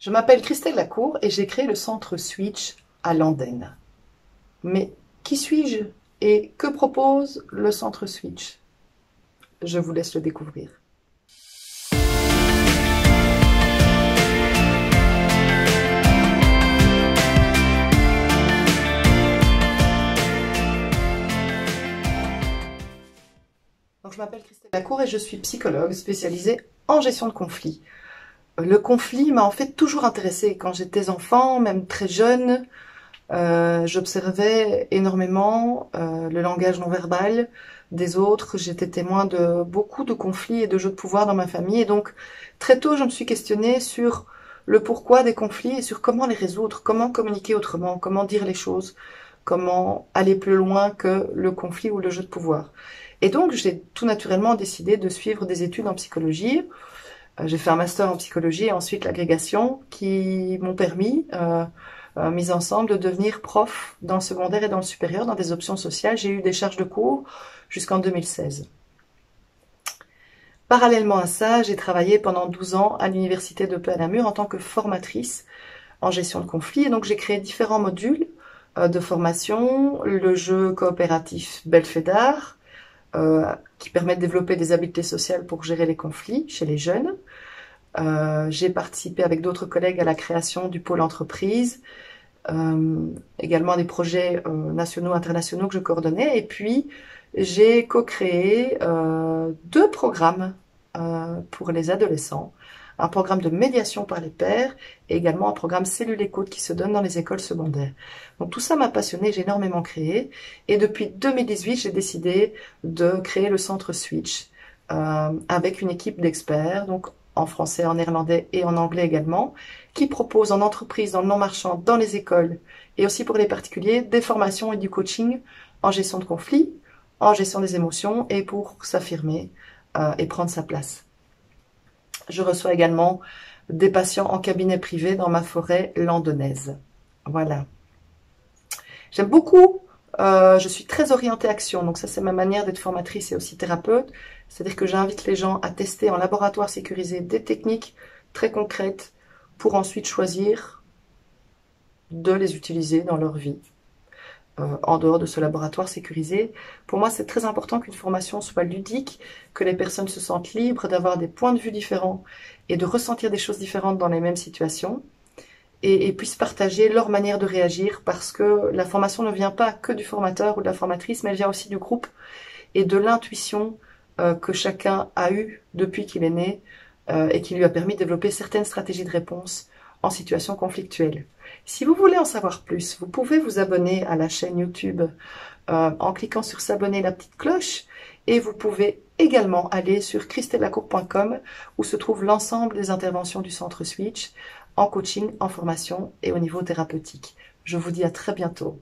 Je m'appelle Christelle Lacour et j'ai créé le centre Switch à Landenne. Mais qui suis-je et que propose le centre Switch? Je vous laisse le découvrir. Donc, je m'appelle Christelle Lacour et je suis psychologue spécialisée en gestion de conflits. Le conflit m'a en fait toujours intéressée. Quand j'étais enfant, même très jeune, j'observais énormément le langage non verbal des autres. J'étais témoin de beaucoup de conflits et de jeux de pouvoir dans ma famille. Et donc, très tôt, je me suis questionnée sur le pourquoi des conflits et sur comment les résoudre, comment communiquer autrement, comment dire les choses, comment aller plus loin que le conflit ou le jeu de pouvoir. Et donc, j'ai tout naturellement décidé de suivre des études en psychologie. J'ai fait un master en psychologie et ensuite l'agrégation qui m'ont permis, mis ensemble, de devenir prof dans le secondaire et dans le supérieur, dans des options sociales. J'ai eu des charges de cours jusqu'en 2016. Parallèlement à ça, j'ai travaillé pendant 12 ans à l'université de Peu-à-Namur en tant que formatrice en gestion de conflits. Et donc, j'ai créé différents modules de formation, le jeu coopératif Belfédar, qui permet de développer des habiletés sociales pour gérer les conflits chez les jeunes. J'ai participé avec d'autres collègues à la création du pôle entreprise, également à des projets nationaux, internationaux que je coordonnais. Et puis, j'ai co-créé 2 programmes pour les adolescents. Un programme de médiation par les pairs et également un programme Cellule Écoute qui se donne dans les écoles secondaires. Donc tout ça m'a passionnée, j'ai énormément créé. Et depuis 2018, j'ai décidé de créer le centre Switch avec une équipe d'experts, donc en français, en néerlandais et en anglais également, qui propose en entreprise, dans le non-marchand, dans les écoles et aussi pour les particuliers, des formations et du coaching en gestion de conflits, en gestion des émotions et pour s'affirmer et prendre sa place. Je reçois également des patients en cabinet privé dans ma forêt landaise. Voilà. J'aime beaucoup, je suis très orientée action, donc ça c'est ma manière d'être formatrice et aussi thérapeute. C'est-à-dire que j'invite les gens à tester en laboratoire sécurisé des techniques très concrètes pour ensuite choisir de les utiliser dans leur vie. En dehors de ce laboratoire sécurisé. Pour moi, c'est très important qu'une formation soit ludique, que les personnes se sentent libres d'avoir des points de vue différents et de ressentir des choses différentes dans les mêmes situations et puissent partager leur manière de réagir parce que la formation ne vient pas que du formateur ou de la formatrice, mais elle vient aussi du groupe et de l'intuition que chacun a eue depuis qu'il est né et qui lui a permis de développer certaines stratégies de réponse en situation conflictuelle. Si vous voulez en savoir plus, vous pouvez vous abonner à la chaîne YouTube en cliquant sur s'abonner, la petite cloche, et vous pouvez également aller sur christellacour.com où se trouve l'ensemble des interventions du centre Switch en coaching, en formation et au niveau thérapeutique. Je vous dis à très bientôt.